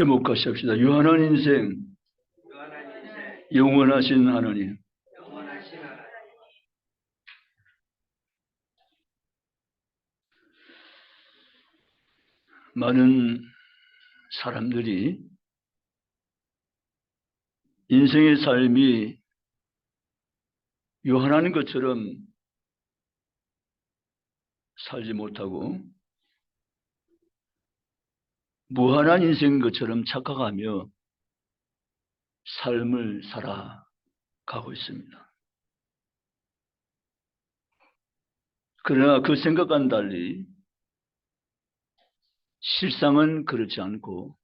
제목같이 합시다. 유한한 인생, 영원하신 하나님. 많은 사람들이 인생의 삶이 유한한 것처럼 살지 못하고 무한한 인생인 것처럼 착각하며 삶을 살아가고 있습니다. 그러나 그 생각과는 달리 실상은 그렇지 않고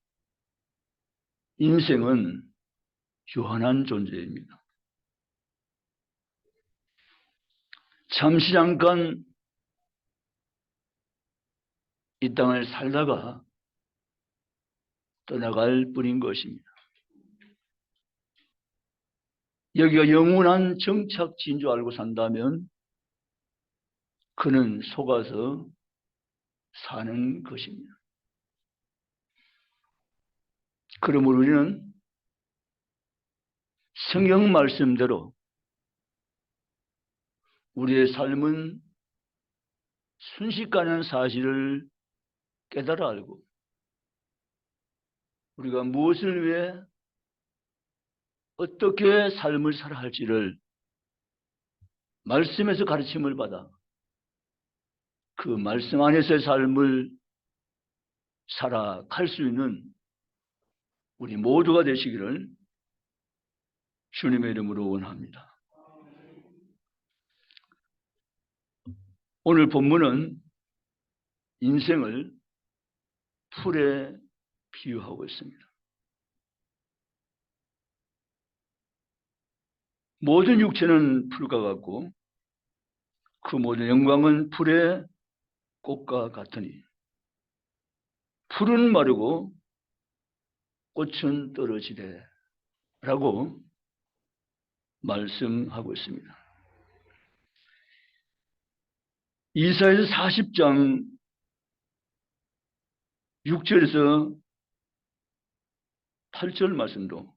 인생은 유한한 존재입니다. 잠시 잠깐 이 땅을 살다가 떠나갈 뿐인 것입니다. 여기가 영원한 정착지인 줄 알고 산다면 그는 속아서 사는 것입니다. 그러므로 우리는 성경 말씀대로 우리의 삶은 순식간인 사실을 깨달아 알고 우리가 무엇을 위해 어떻게 삶을 살아야 할지를 말씀에서 가르침을 받아 그 말씀 안에서의 삶을 살아갈 수 있는 우리 모두가 되시기를 주님의 이름으로 원합니다. 오늘 본문은 인생을 풀에 비유하고 있습니다. 모든 육체는 풀과 같고 그 모든 영광은 풀의 꽃과 같으니 풀은 마르고 꽃은 떨어지되 라고 말씀하고 있습니다. 이사야서 40장 6절에서 8절 말씀도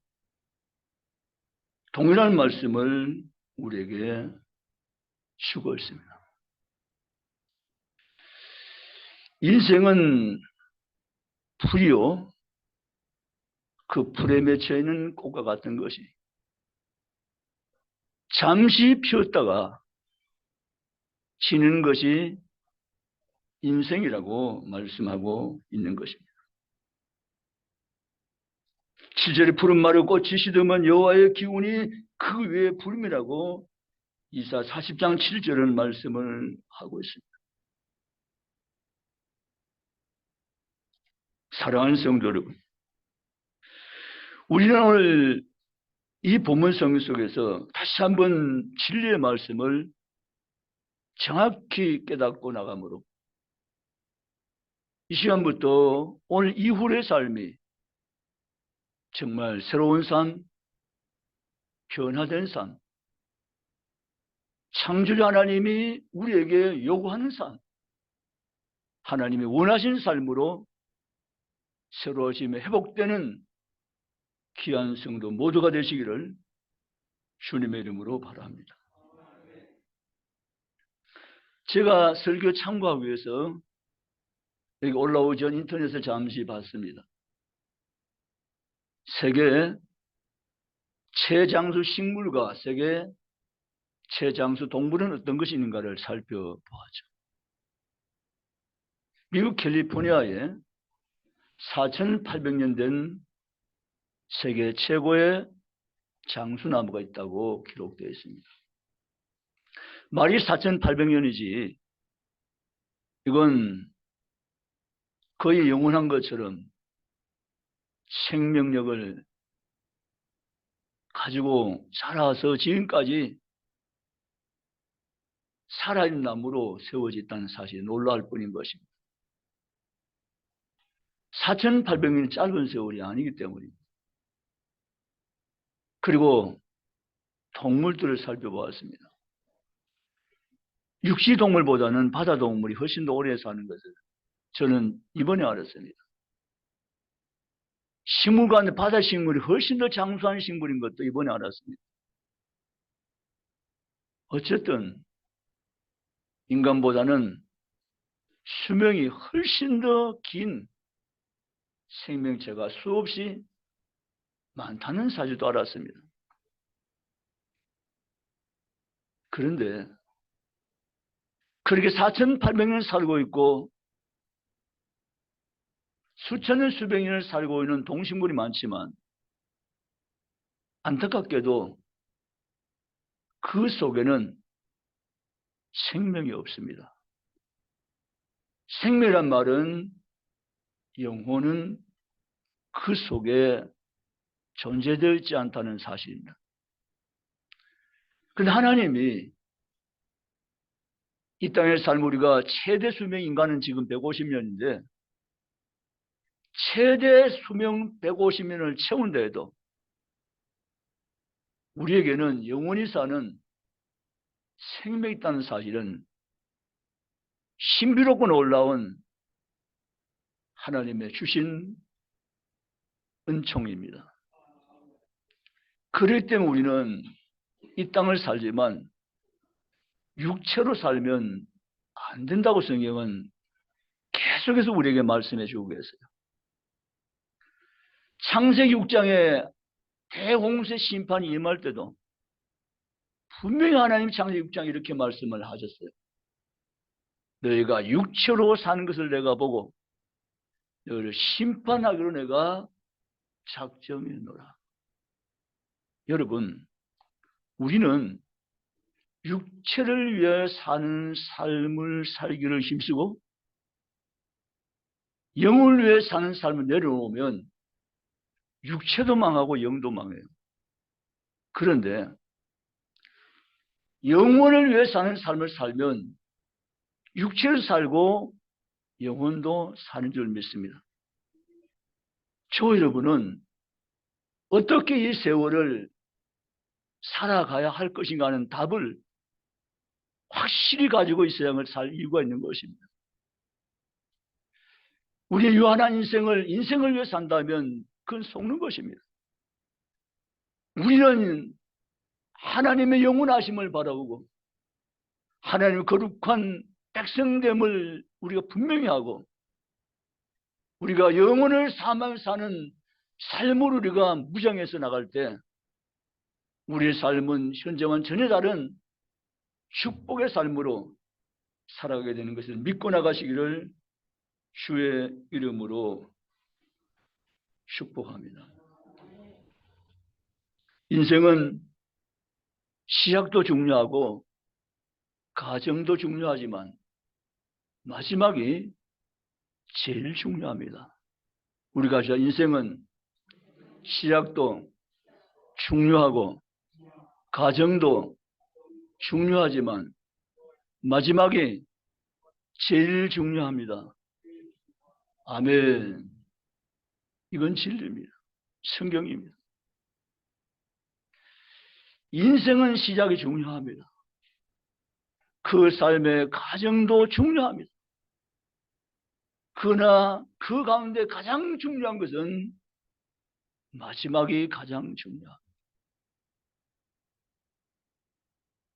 동일한 말씀을 우리에게 주고 있습니다. 인생은 풀이요, 그 풀에 맺혀 있는 꽃과 같은 것이 잠시 피었다가 지는 것이 인생이라고 말씀하고 있는 것입니다. 7절에 푸른 마르고 꽃이 시드면 여호와의 기운이 그 위에 부름이라고 이사 40장 7절은 말씀을 하고 있습니다. 사랑하는 성도 여러분, 우리는 오늘 이 본문 성경 속에서 다시 한번 진리의 말씀을 정확히 깨닫고 나가므로 이 시간부터 오늘 이후의 삶이 정말 새로운 삶, 변화된 삶, 창조자 하나님이 우리에게 요구하는 삶, 하나님이 원하신 삶으로 새로워지며 회복되는 귀한 성도 모두가 되시기를 주님의 이름으로 바랍니다. 제가 설교 참고하기 위해서 여기 올라오기 전 인터넷을 잠시 봤습니다. 세계 최장수 식물과 세계 최장수 동물은 어떤 것이 있는가를 살펴보았죠. 미국 캘리포니아에 4,800년 된 세계 최고의 장수나무가 있다고 기록되어 있습니다. 말이 4,800년이지 이건 거의 영원한 것처럼 생명력을 가지고 자라서 지금까지 살아있는 나무로 세워졌다는 사실이 놀라울 뿐인 것입니다. 4,800년이 짧은 세월이 아니기 때문입니다. 그리고 동물들을 살펴보았습니다. 육지동물보다는 바다동물이 훨씬 더 오래 사는 것을 저는 이번에 알았습니다. 식물 가운데 바다 식물이 훨씬 더 장수한 식물인 것도 이번에 알았습니다. 어쨌든 인간보다는 수명이 훨씬 더 긴 생명체가 수없이 많다는 사실도 알았습니다. 그런데 그렇게 4,800년 살고 있고 수천 년 수백 년을 살고 있는 동식물이 많지만 안타깝게도 그 속에는 생명이 없습니다. 생명이란 말은 영혼은 그 속에 존재되어 있지 않다는 사실입니다. 그런데 하나님이 이 땅에 살 우리가 최대 수명 인간은 지금 150년인데 최대 수명 150년을 채운다 해도 우리에게는 영원히 사는 생명이 있다는 사실은 신비롭고 놀라운 하나님의 주신 은총입니다. 그렇기 때문에 우리는 이 땅을 살지만 육체로 살면 안 된다고 성경은 계속해서 우리에게 말씀해 주고 계세요. 창세기 6장에 대홍수의 심판이 임할 때도 분명히 하나님 창세기 6장에 이렇게 말씀을 하셨어요. 너희가 육체로 사는 것을 내가 보고 너희를 심판하기로 내가 작정했노라. 여러분, 우리는 육체를 위해 사는 삶을 살기를 힘쓰고 영을 위해 사는 삶을 내려놓으면 육체도 망하고 영도 망해요. 그런데 영혼을 위해 사는 삶을 살면 육체를 살고 영혼도 사는 줄 믿습니다. 저 여러분은 어떻게 이 세월을 살아가야 할 것인가 하는 답을 확실히 가지고 있어야 살 이유가 있는 것입니다. 우리의 유한한 인생을 위해 산다면 그건 속는 것입니다. 우리는 하나님의 영원하심을 바라보고 하나님의 거룩한 백성됨을 우리가 분명히 하고 우리가 영혼을 사는 삶을 우리가 무장해서 나갈 때 우리의 삶은 현재와는 전혀 다른 축복의 삶으로 살아가게 되는 것을 믿고 나가시기를 주의 이름으로 축복합니다. 인생은 시작도 중요하고 가정도 중요하지만 마지막이 제일 중요합니다. 우리가 인생은 시작도 중요하고 가정도 중요하지만 마지막이 제일 중요합니다. 아멘. 이건 진리입니다. 성경입니다. 인생은 시작이 중요합니다. 그 삶의 가정도 중요합니다. 그러나 그 가운데 가장 중요한 것은 마지막이 가장 중요합니다.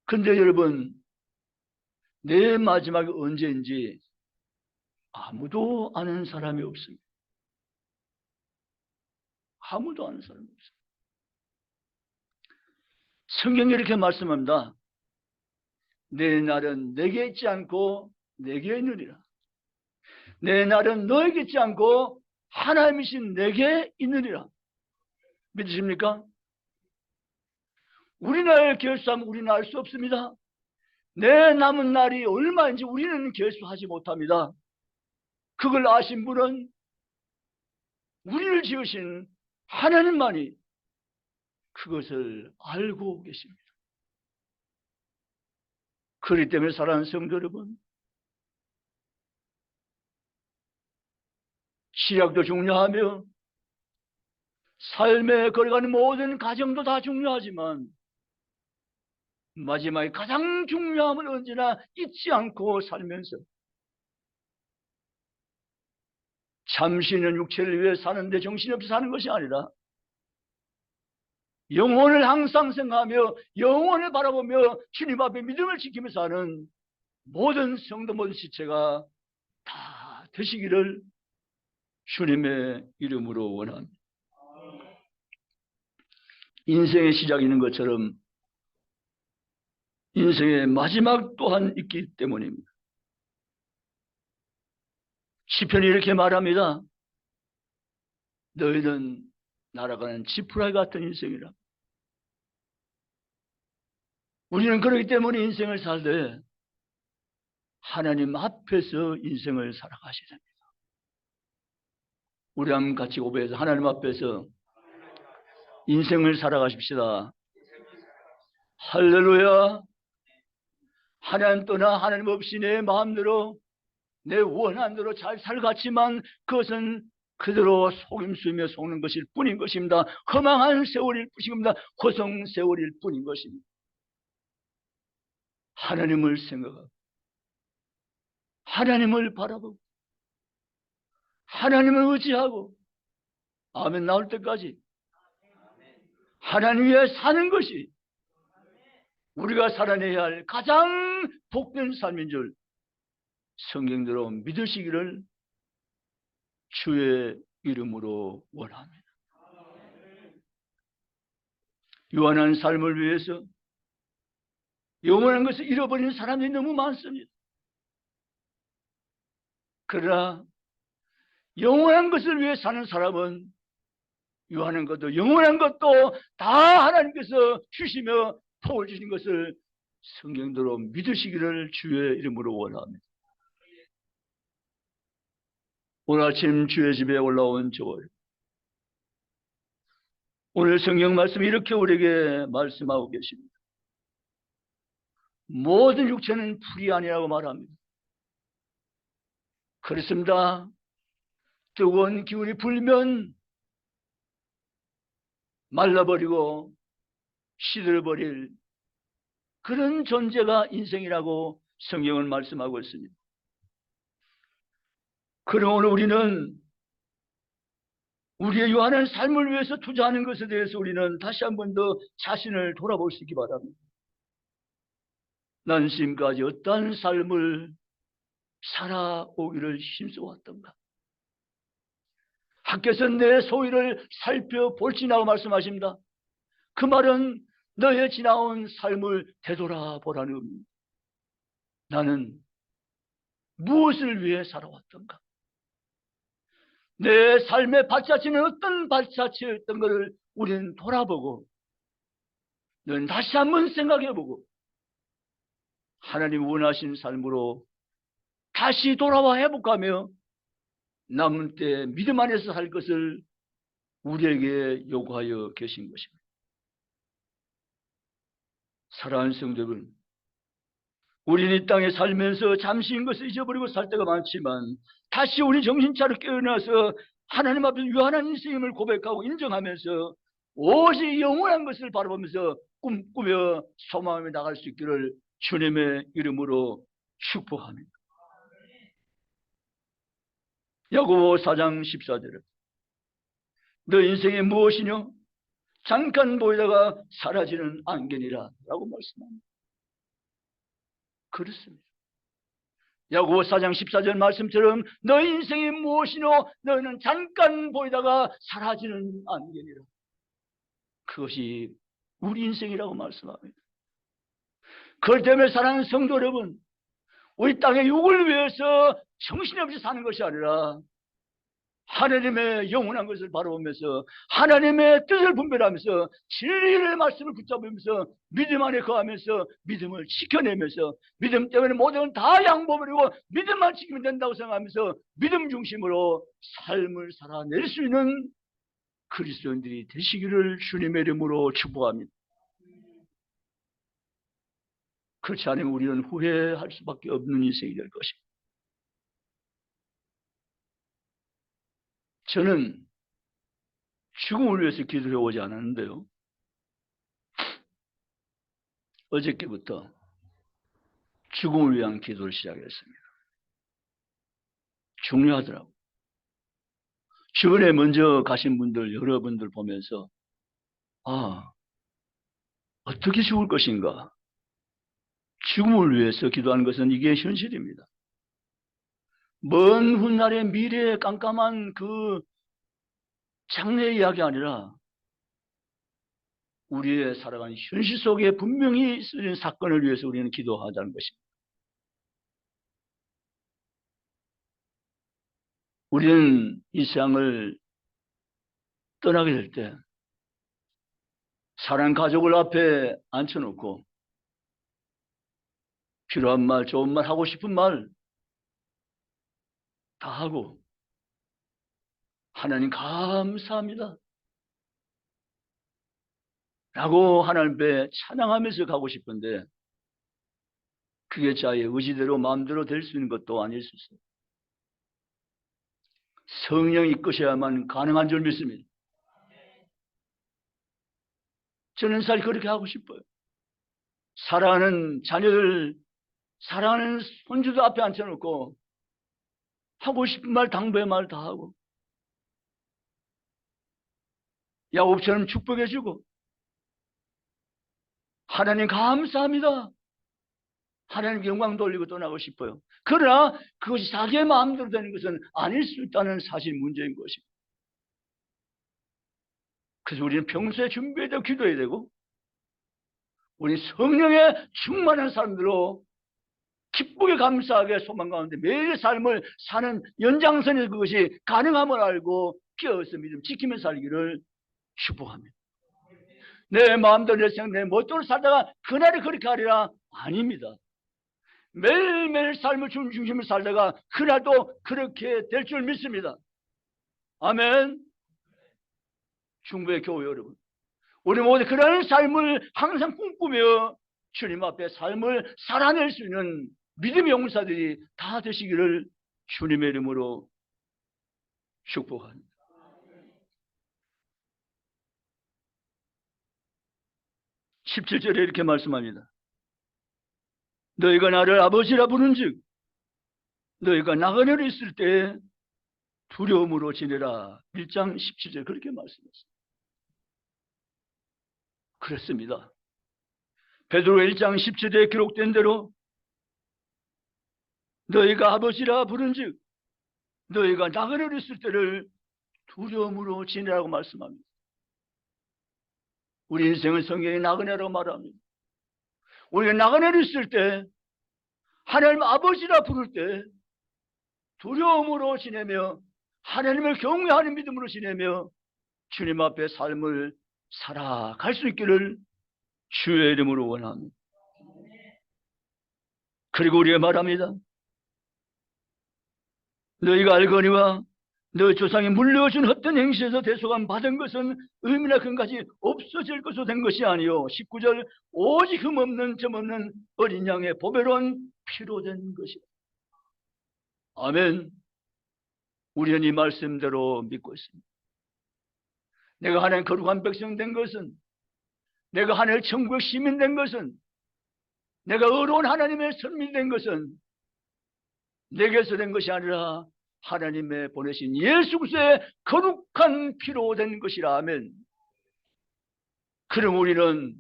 그런데 여러분, 내 마지막이 언제인지 아무도 아는 사람이 없습니다. 아무도 아는 사람이 없습니다. 성경이 이렇게 말씀합니다. 내 날은 내게 있지 않고 내게 있느니라. 내 날은 너에게 있지 않고 하나님이신 내게 있느니라. 믿으십니까? 우리 날 결수하면 우리는 알 수 없습니다. 내 남은 날이 얼마인지 우리는 결수하지 못합니다. 그걸 아신 분은 우리를 지으신 하나님만이 그것을 알고 계십니다. 그렇기 때문에 사랑하는 성도 여러분, 시작도 중요하며 삶에 걸어가는 모든 과정도 다 중요하지만 마지막에 가장 중요함을 언제나 잊지 않고 살면서 잠시 있는 육체를 위해 사는데 정신이 없이 사는 것이 아니라 영혼을 항상 생각하며 영혼을 바라보며 주님 앞에 믿음을 지키며 사는 모든 성도 모든 지체가 다 되시기를 주님의 이름으로 원합니다. 인생의 시작이 있는 것처럼 인생의 마지막 또한 있기 때문입니다. 시편이 이렇게 말합니다. 너희는 날아가는 지푸라기 같은 인생이라. 우리는 그렇기 때문에 인생을 살되 하나님 앞에서 인생을 살아가셔야 됩니다. 우리 한번 같이 고백해서 하나님 앞에서 인생을 살아가십시다. 할렐루야. 하나님 떠나 하나님 없이 내 마음대로 내 원한대로 잘 살갔지만 그것은 그대로 속임수이며 속는 것일 뿐인 것입니다. 허망한 세월일 뿐입니다. 고성 세월일 뿐인 것입니다. 하나님을 생각하고 하나님을 바라보고 하나님을 의지하고 아멘 나올 때까지 하나님 위해 사는 것이 우리가 살아내야 할 가장 복된 삶인 줄 성경대로 믿으시기를 주의 이름으로 원합니다. 유한한 삶을 위해서 영원한 것을 잃어버리는 사람들이 너무 많습니다. 그러나 영원한 것을 위해 사는 사람은 유한한 것도 영원한 것도 다 하나님께서 주시며 복을 주신 것을 성경대로 믿으시기를 주의 이름으로 원합니다. 오늘 아침 주의 집에 올라온 저월 오늘 성경 말씀이 이렇게 우리에게 말씀하고 계십니다. 모든 육체는 풀이 아니라고 말합니다. 그렇습니다. 뜨거운 기운이 불면 말라버리고 시들어버릴 그런 존재가 인생이라고 성경은 말씀하고 있습니다. 그럼 오늘 우리는 우리의 유한한 삶을 위해서 투자하는 것에 대해서 우리는 다시 한 번 더 자신을 돌아볼 수 있기 바랍니다. 난 지금까지 어떤 삶을 살아오기를 힘써왔던가? 하께서 내 소위를 살펴볼지라고 말씀하십니다. 그 말은 너의 지나온 삶을 되돌아보라는 의미입니다. 나는 무엇을 위해 살아왔던가? 내 삶의 발자취는 어떤 발자취였던 것을 우리는 돌아보고 너는 다시 한번 생각해보고 하나님 원하신 삶으로 다시 돌아와 회복하며 남은 때 믿음 안에서 살 것을 우리에게 요구하여 계신 것입니다. 사랑하는 성도 여러분, 우리는 이 땅에 살면서 잠시인 것을 잊어버리고 살 때가 많지만 다시 우리 정신차려 깨어나서 하나님 앞에서 유한한 인생임을 고백하고 인정하면서 오직 영원한 것을 바라보면서 꿈꾸며 소망하며 나갈 수 있기를 주님의 이름으로 축복합니다. 야고보 4장 14절에 너 인생이 무엇이뇨? 잠깐 보이다가 사라지는 안개니라 라고 말씀합니다. 그렇습니다. 야고보 4장 14절 말씀처럼 너 인생이 무엇이뇨? 너는 잠깐 보이다가 사라지는 안개니라. 그것이 우리 인생이라고 말씀합니다. 그것 때문에 사랑하는 성도 여러분, 우리 땅의 육을 위해서 정신없이 사는 것이 아니라 하나님의 영원한 것을 바라보면서 하나님의 뜻을 분별하면서 진리의 말씀을 붙잡으면서 믿음 안에 거하면서 믿음을 지켜내면서 믿음 때문에 모든 걸 다 양보버리고 믿음만 지키면 된다고 생각하면서 믿음 중심으로 삶을 살아낼 수 있는 그리스도인들이 되시기를 주님의 이름으로 축복합니다. 그렇지 않으면 우리는 후회할 수밖에 없는 인생이 될 것입니다. 저는 죽음을 위해서 기도해 오지 않았는데요. 어저께부터 죽음을 위한 기도를 시작했습니다. 중요하더라고요. 주변에 먼저 가신 분들, 여러분들 보면서 어떻게 죽을 것인가? 죽음을 위해서 기도하는 것은 이게 현실입니다. 먼 훗날의 미래의 깜깜한 그 장래 이야기 아니라 우리의 살아가는 현실 속에 분명히 있어진 사건을 위해서 우리는 기도하자는 것입니다. 우리는 이 세상을 떠나게 될 때 사랑하는 가족을 앞에 앉혀놓고 필요한 말, 좋은 말, 하고 싶은 말 다 하고 하나님 감사합니다 라고 하나님 앞에 찬양하면서 가고 싶은데 그게 자의 의지대로 마음대로 될 수 있는 것도 아닐 수 있어요. 성령이 이끄셔야만 가능한 줄 믿습니다. 저는 살 그렇게 하고 싶어요. 사랑하는 자녀들, 사랑하는 손주들 앞에 앉혀놓고 하고 싶은 말, 당부의 말 다 하고 야곱처럼 축복해주고 하나님 감사합니다. 하나님 영광 돌리고 떠나고 싶어요. 그러나 그것이 자기의 마음대로 되는 것은 아닐 수 있다는 사실 문제인 것입니다. 그래서 우리는 평소에 준비해야 되고 기도해야 되고 우리 성령에 충만한 사람들로 기쁘게 감사하게 소망 가운데 매일 삶을 사는 연장선에서 그것이 가능함을 알고 깨어서 믿음 지키며 살기를 축복합니다. 내 마음대로 내 생각 내 멋대로 살다가 그날이 그렇게 하리라 아닙니다. 매일매일 삶을 주님 중심으로 살다가 그날도 그렇게 될 줄 믿습니다. 아멘. 중부의 교회 여러분, 우리 모두 그런 삶을 항상 꿈꾸며 주님 앞에 삶을 살아낼 수 있는 믿음의 용사들이 다 되시기를 주님의 이름으로 축복합니다. 17절에 이렇게 말씀합니다. 너희가 나를 아버지라 부른즉 너희가 나그네로 있을 때 두려움으로 지내라. 1장 17절 그렇게 말씀했습니다. 그렇습니다. 베드로 1장 17절에 기록된 대로 너희가 아버지라 부른즉 너희가 나그네로 있을 때를 두려움으로 지내라고 말씀합니다. 우리 인생은 성경이 나그네라고 말합니다. 우리가 나그네로 있을 때 하나님 아버지라 부를 때 두려움으로 지내며 하나님을 경외하는 믿음으로 지내며 주님 앞에 삶을 살아갈 수 있기를 주의 이름으로 원합니다. 그리고 우리가 말합니다. 너희가 알거니와 너희 조상이 물려준 헛된 행실에서 대속함 받은 것은 의미나 근가지 없어질 것으로 된 것이 아니요 19절 오직 흠없는 점없는 어린 양의 보배로운 피로 된 것이다. 아멘. 우리는 이 말씀대로 믿고 있습니다. 내가 하나님 거룩한 백성 된 것은 내가 하나님의 천국의 시민 된 것은 내가 의로운 하나님의 선민 된 것은 내게서 된 것이 아니라 하나님의 보내신 예수 그리스도의 거룩한 피로 된 것이라. 아멘. 그럼 우리는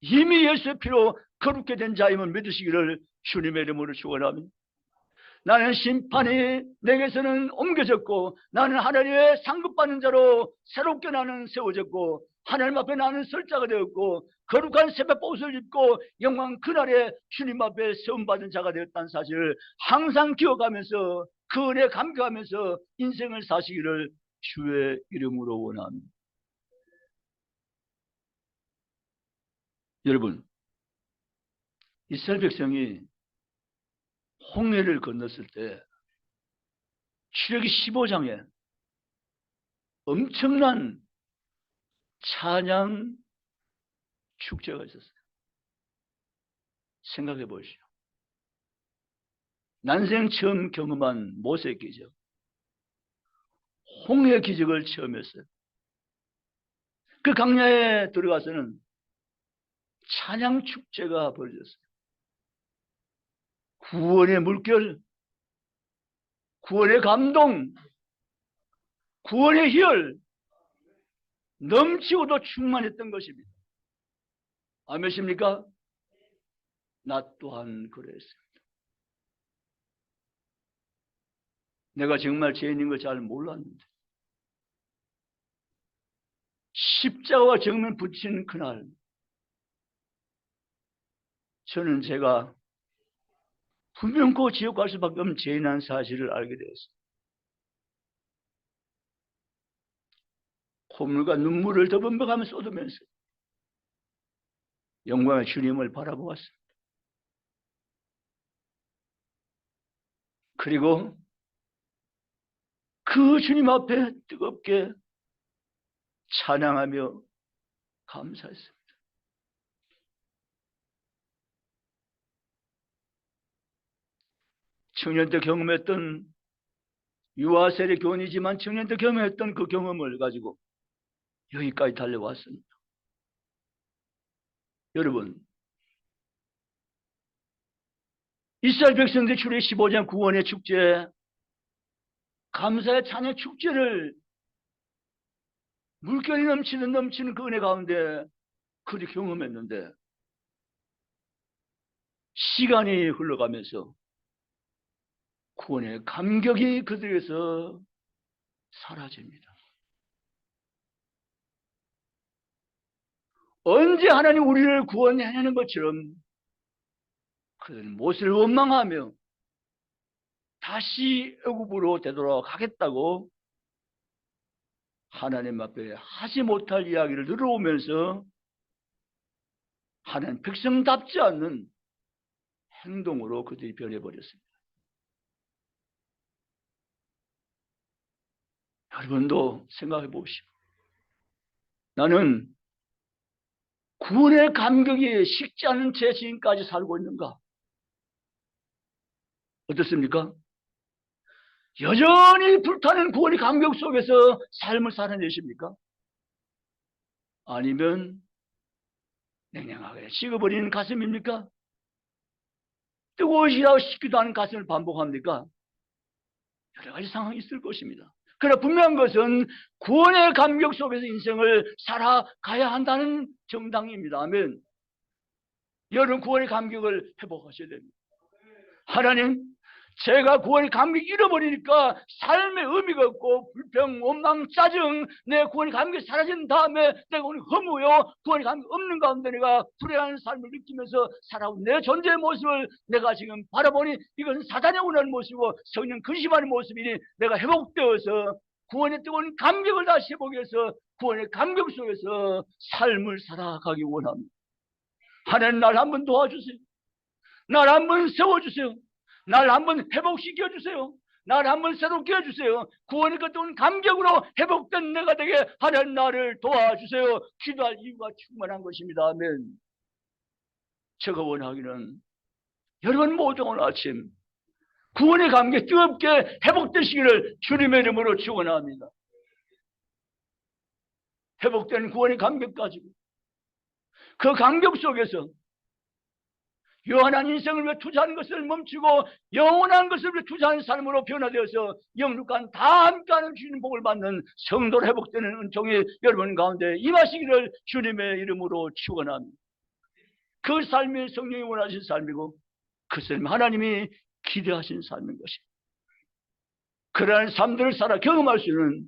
이미 예수의 피로 거룩게 된 자임을 믿으시기를 주님의 이름으로 축원합니다. 나는 심판이 내게서는 옮겨졌고 나는 하나님의 상급받는 자로 새롭게 나는 세워졌고 하나님 앞에 나는 설자가 되었고 거룩한 새벽옷을 입고 영광 그날에 주님 앞에 세움받은 자가 되었다는 사실을 항상 기억하면서 그 은혜에 감격하면서 인생을 사시기를 주의 이름으로 원합니다. 여러분, 이스라엘 백성이 홍해를 건넜을 때 출애굽기 15장에 엄청난 찬양 축제가 있었어요. 생각해 보시오. 난생 처음 경험한 모세의 기적, 홍해 기적을 처음 했어요. 그 강야에 들어가서는 찬양 축제가 벌어졌어요. 구원의 물결, 구원의 감동, 구원의 희열 넘치고도 충만했던 것입니다. 아멘입니까? 나 또한 그랬어요. 내가 정말 죄인인 걸 잘 몰랐는데 십자가와 정면 붙이는 그날 저는 제가 분명코 지옥 갈 수밖에 없는 죄인한 사실을 알게 되었어요. 콧물과 눈물을 더범벅하며 쏟으면서 영광의 주님을 바라보았습니다. 그리고 그 주님 앞에 뜨겁게 찬양하며 감사했습니다. 청년 때 경험했던 유아세례 교훈이지만 청년 때 경험했던 그 경험을 가지고 여기까지 달려왔습니다. 여러분, 이스라엘 백성들 출애굽기 15장 구원의 축제, 감사의 찬양 축제를 물결이 넘치는 그 은혜 가운데 그리 경험했는데 시간이 흘러가면서 구원의 감격이 그들에게서 사라집니다. 언제 하나님 우리를 구원하냐는 것처럼 그들은 무엇을 원망하며 다시 애굽으로 되돌아가겠다고 하나님 앞에 하지 못할 이야기를 들어오면서 하나님 백성답지 않는 행동으로 그들이 변해버렸습니다. 여러분도 생각해 보십시오. 나는 구원의 감격이 식지 않은 채 지금까지 살고 있는가? 어떻습니까? 여전히 불타는 구원의 감격 속에서 삶을 살아내십니까? 아니면 냉랭하게 식어버리는 가슴입니까? 뜨거우시다고 식기도 하는 가슴을 반복합니까? 여러 가지 상황이 있을 것입니다. 그러나 분명한 것은 구원의 감격 속에서 인생을 살아가야 한다는 정당입니다. 아멘. 여러분 구원의 감격을 회복하셔야 됩니다. 하나님, 제가 구원의 감격 잃어버리니까 삶의 의미가 없고 불평, 원망, 짜증, 내 구원의 감격이 사라진 다음에 내가 오늘 허무요 구원의 감격 없는 가운데 내가 불행한 삶을 느끼면서 살아온 내 존재의 모습을 내가 지금 바라보니 이건 사단의 원하는 모습이고 성령 근심하는 모습이니 내가 회복되어서 구원의 뜨거운 감격을 다시 회복해서 구원의 감격 속에서 삶을 살아가기 원합니다. 하나님 날 한번 도와주세요. 날 한번 세워주세요. 날 한번 회복시켜주세요. 날 한번 새롭게 해주세요. 구원의 뜨거운 감격으로 회복된 내가 되게 하나님 나를 도와주세요. 기도할 이유가 충분한 것입니다. 아멘. 제가 원하기는 여러분 모두 오늘 아침 구원의 감격 뜨겁게 회복되시기를 주님의 이름으로 축원합니다. 회복된 구원의 감격 가지고 그 감격 속에서 영원한 인생을 위해 투자하는 것을 멈추고 영원한 것을 위해 투자하는 삶으로 변화되어서 영육간 다 함께하는 주님 복을 받는 성도로 회복되는 은총이 여러분 가운데 임하시기를 주님의 이름으로 축원합니다. 그 삶이 성령이 원하신 삶이고 그 삶이 하나님이 기대하신 삶인 것입니다. 그러한 삶들을 살아 경험할 수 있는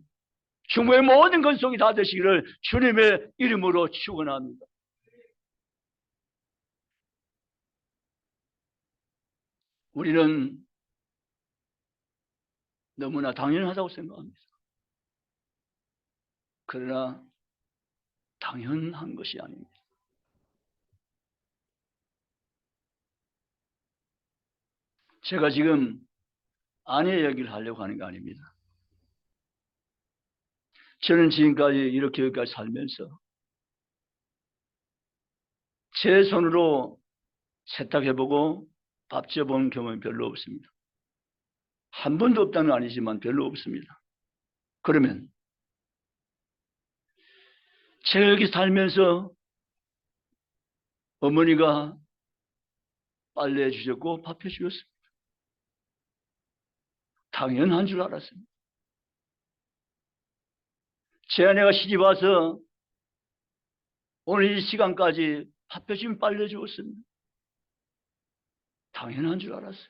중국의 모든 건속이 다 되시기를 주님의 이름으로 축원합니다. 우리는 너무나 당연하다고 생각합니다. 그러나 당연한 것이 아닙니다. 제가 지금 아내 얘기를 하려고 하는 게 아닙니다. 저는 지금까지 이렇게 여기까지 살면서 제 손으로 세탁해보고 밥 지어본 경험이 별로 없습니다. 한 번도 없다는 건 아니지만 별로 없습니다. 그러면 제가 여기 살면서 어머니가 빨래해 주셨고 밥해 주셨습니다. 당연한 줄 알았습니다. 제 아내가 시집 와서 오늘 이 시간까지 팥표심 빨려주었습니다. 당연한 줄 알았어요.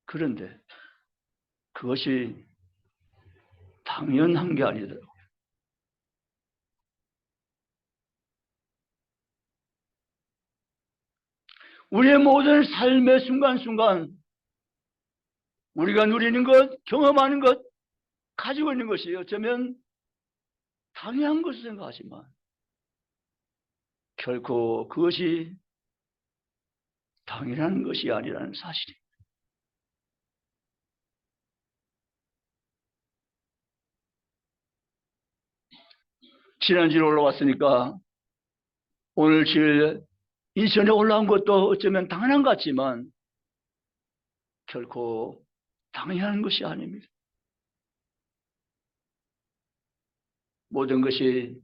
그런데 그것이 당연한 게 아니더라고요. 우리의 모든 삶의 순간순간 우리가 누리는 것, 경험하는 것, 가지고 있는 것이 어쩌면 당연한 것을 생각하지만 결코 그것이 당연한 것이 아니라는 사실이. 지난주에 올라왔으니까 오늘 질 인천에 올라온 것도 어쩌면 당연한 것 같지만 결코 당연한 것이 아닙니다. 모든 것이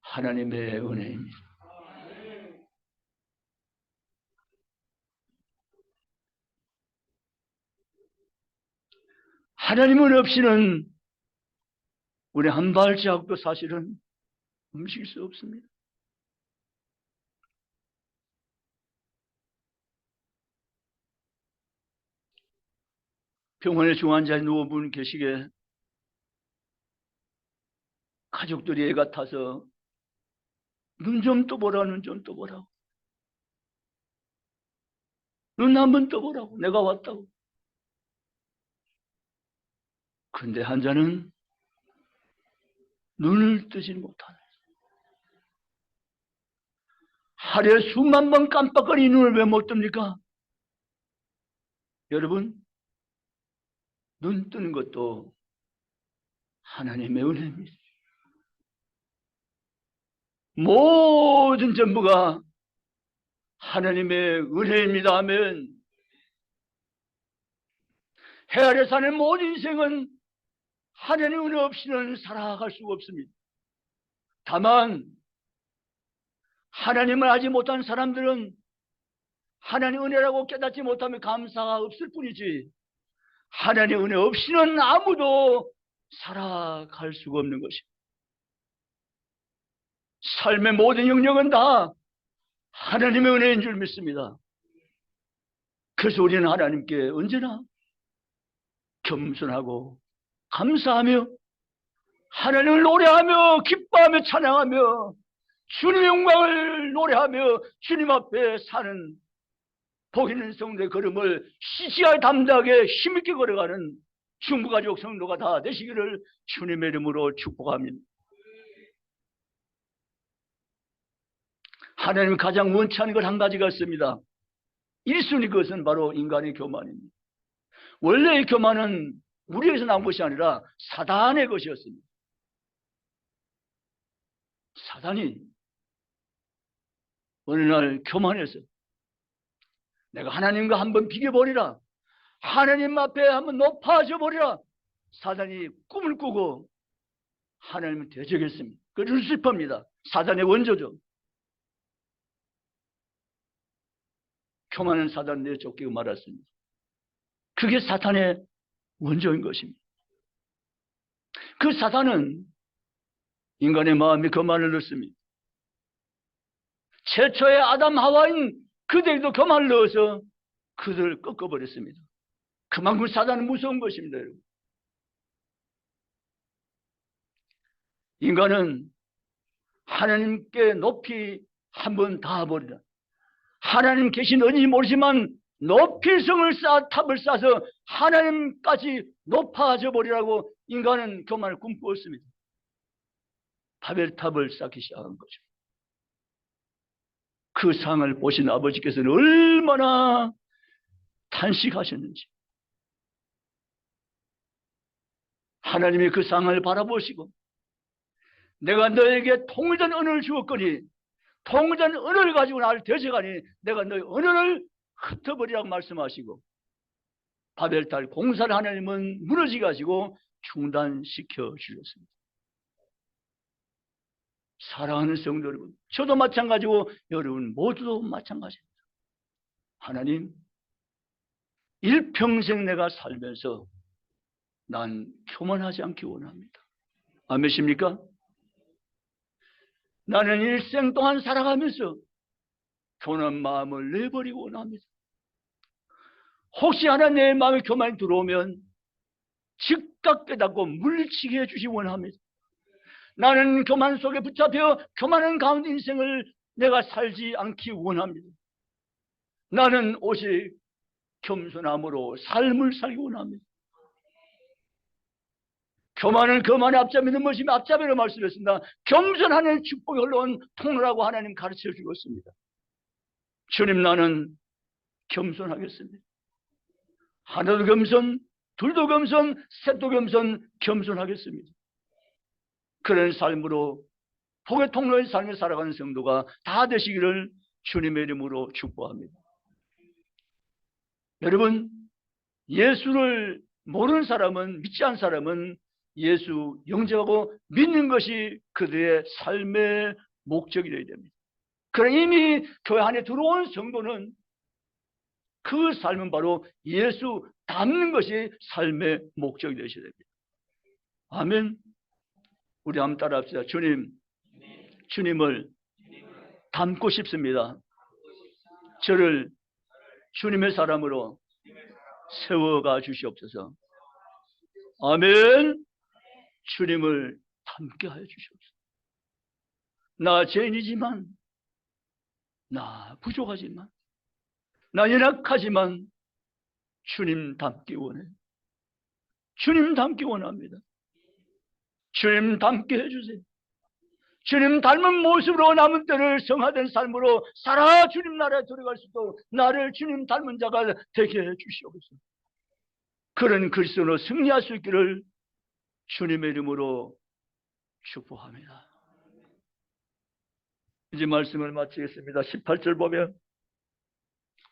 하나님의 은혜입니다. 하나님은 없이는 우리 한 발자국도 사실은 움직일 수 없습니다. 병원에 중환자에 누워분 계시게 가족들이 애 같아서 눈 좀 떠보라, 눈 좀 떠보라고. 눈 한번 떠보라고. 내가 왔다고. 근데 환자는 눈을 뜨지 못하네. 하루에 수만 번 깜빡거리는 눈을 왜 못 뜹니까? 여러분, 눈 뜨는 것도 하나님의 은혜입니다. 모든 전부가 하나님의 은혜입니다. 아멘. 해 아래 사는 모든 인생은 하나님의 은혜 없이는 살아갈 수가 없습니다. 다만 하나님을 알지 못한 사람들은 하나님의 은혜라고 깨닫지 못하면 감사가 없을 뿐이지 하나님의 은혜 없이는 아무도 살아갈 수가 없는 것입니다. 삶의 모든 영역은 다 하나님의 은혜인 줄 믿습니다. 그래서 우리는 하나님께 언제나 겸손하고 감사하며 하나님을 노래하며 기뻐하며 찬양하며 주님의 영광을 노래하며 주님 앞에 사는 복 있는 성도의 걸음을 시시하게 담대하게 힘있게 걸어가는 중부가족 성도가 다 되시기를 주님의 이름으로 축복합니다. 하나님이 가장 원치 않은 것 한 가지가 있습니다. 1순위 그것은 바로 인간의 교만입니다. 원래의 교만은 우리에게서 나온 것이 아니라 사단의 것이었습니다. 사단이 어느 날 교만해서 내가 하나님과 한번 비교버리라, 하나님 앞에 한번 높아져 버리라. 사단이 꿈을 꾸고 하나님을 대적했습니다. 그 루시퍼입니다. 사단의 원조죠. 교만한 사단 내쫓기고 말았습니다. 그게 사탄의 원조인 것입니다. 그 사단은 인간의 마음에 교만을 넣습니다. 최초의 아담 하와인 그들도 교만을 넣어서 그들을 꺾어버렸습니다. 그만큼 사단은 무서운 것입니다. 여러분. 인간은 하나님께 높이 한번 닿아버리라. 하나님 계신 어딘지 모르지만 높이 성을 탑을 쌓아서 하나님까지 높아져 버리라고 인간은 교만을 꿈꾸었습니다. 바벨탑을 쌓기 시작한 거죠. 그 상을 보신 아버지께서는 얼마나 탄식하셨는지. 하나님이 그 상을 바라보시고 내가 너에게 통일된 언어를 주었거니 통일된 언어를 가지고 나를 대적하니 내가 너의 언어를 흩어버리라고 말씀하시고 바벨탑 공사를 하나님은 무너지게 하시고 중단시켜 주셨습니다. 사랑하는 성도 여러분, 저도 마찬가지고 여러분 모두도 마찬가지입니다. 하나님, 일평생 내가 살면서 난 교만하지 않기 원합니다. 아멘입니까? 나는 일생 동안 살아가면서 교만한 마음을 내버리고 원합니다. 혹시 하나 내 마음에 교만이 들어오면 즉각 깨닫고 물리치게 해주시 원합니다. 나는 교만 속에 붙잡혀 교만한 가운데 인생을 내가 살지 않기 원합니다. 나는 오직 겸손함으로 삶을 살기 원합니다. 교만은 거만의 앞잡이는 무엇이며 앞잡이로 말씀했습니다. 겸손하는 축복이 흘러온 통로라고 하나님 가르쳐 주었습니다. 주님, 나는 겸손하겠습니다. 하나도 겸손, 둘도 겸손, 셋도 겸손, 겸손하겠습니다. 그런 삶으로 복의 통로의 삶을 살아가는 성도가 다 되시기를 주님의 이름으로 축복합니다. 여러분, 예수를 모르는 사람은, 믿지 않은 사람은 예수 영접하고 믿는 것이 그들의 삶의 목적이 되어야 됩니다. 그러나 이미 교회 안에 들어온 성도는 그 삶은 바로 예수 닮는 것이 삶의 목적이 되셔야 됩니다. 아멘. 우리 한번 따라합시다. 주님을 닮고 싶습니다. 저를 주님의 사람으로 세워가 주시옵소서. 아멘. 주님을 닮게 하여 주시옵소서. 나 죄인이지만, 나 부족하지만, 나 연약하지만 주님 닮기 원해요. 주님 닮기 원합니다. 주님 닮게 해주세요. 주님 닮은 모습으로 남은 때를 성화된 삶으로 살아 주님 나라에 들어갈 수 있도록 나를 주님 닮은 자가 되게 해 주시옵소서. 그런 그리스도로 승리할 수 있기를 주님의 이름으로 축복합니다. 이제 말씀을 마치겠습니다. 18절 보면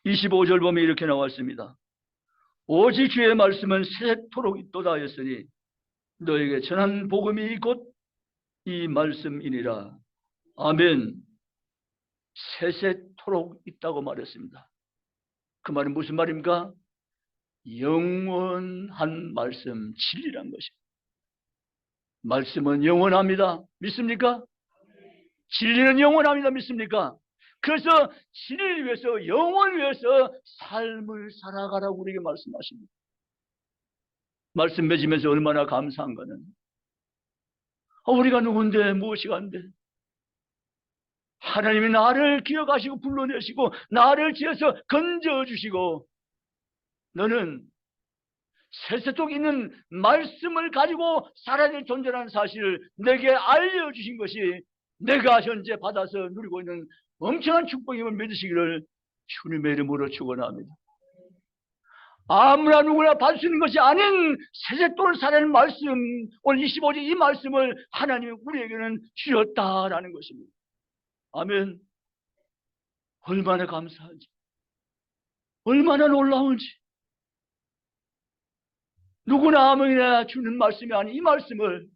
25절 보면 이렇게 나와 있습니다. 오직 주의 말씀은 세세토록 있도다 하였으니 너에게 전한 복음이 곧 이 말씀이니라. 아멘. 세세토록 있다고 말했습니다. 그 말은 무슨 말입니까? 영원한 말씀, 진리란 것입니다. 말씀은 영원합니다. 믿습니까? 진리는 영원합니다. 믿습니까? 그래서 진리를 위해서, 영원을 위해서 삶을 살아가라고 우리에게 말씀하십니다. 말씀 맺으면서 얼마나 감사한가는. 우리가 누군데, 무엇이 간데? 하나님이 나를 기억하시고 불러내시고 나를 지어서 건져주시고 너는 세세토록 있는 말씀을 가지고 살아야 될 존재라는 사실을 내게 알려주신 것이 내가 현재 받아서 누리고 있는 엄청난 축복임을 믿으시기를 주님의 이름으로 축원합니다. 아무나 누구나 받을 수 있는 것이 아닌 세세토록 살아야 말씀, 오늘 25절 이 말씀을 하나님이 우리에게는 주셨다라는 것입니다. 아멘. 얼마나 감사한지, 얼마나 놀라운지. 누구나 아무나 주는 말씀이 아닌 이 말씀을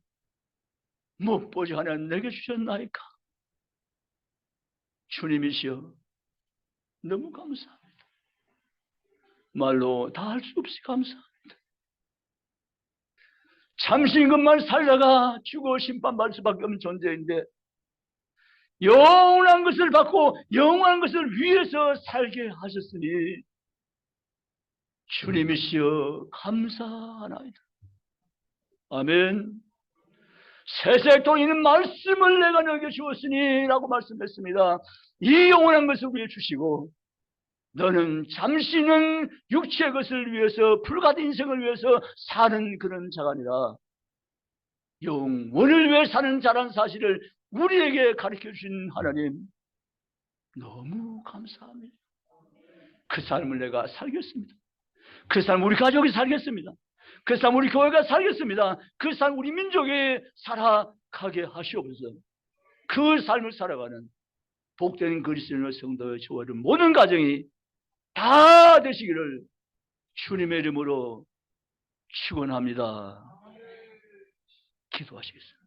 못 보지 않아 내게 주셨나이까. 주님이시여 너무 감사합니다. 말로 다 할 수 없이 감사합니다. 잠시 것만 살다가 죽어 심판받을 수밖에 없는 존재인데 영원한 것을 받고 영원한 것을 위해서 살게 하셨으니 주님이시여 감사하나이다. 아멘. 세세토록 있는 말씀을 내가 너에게 주었으니 라고 말씀했습니다. 이 영원한 것을 위해 주시고 너는 잠시는 육체의 것을 위해서 불가된 인생을 위해서 사는 그런 자가 아니라 영원을 위해 사는 자라는 사실을 우리에게 가르쳐 주신 하나님 너무 감사합니다. 그 삶을 내가 살겠습니다. 그 삶 우리 가족이 살겠습니다. 그 삶 우리 교회가 살겠습니다. 그 삶 우리 민족이 살아가게 하시옵소서. 그 삶을 살아가는 복된 그리스도인의 성도의 저와 모든 가정이 다 되시기를 주님의 이름으로 축원합니다. 기도하시겠습니다.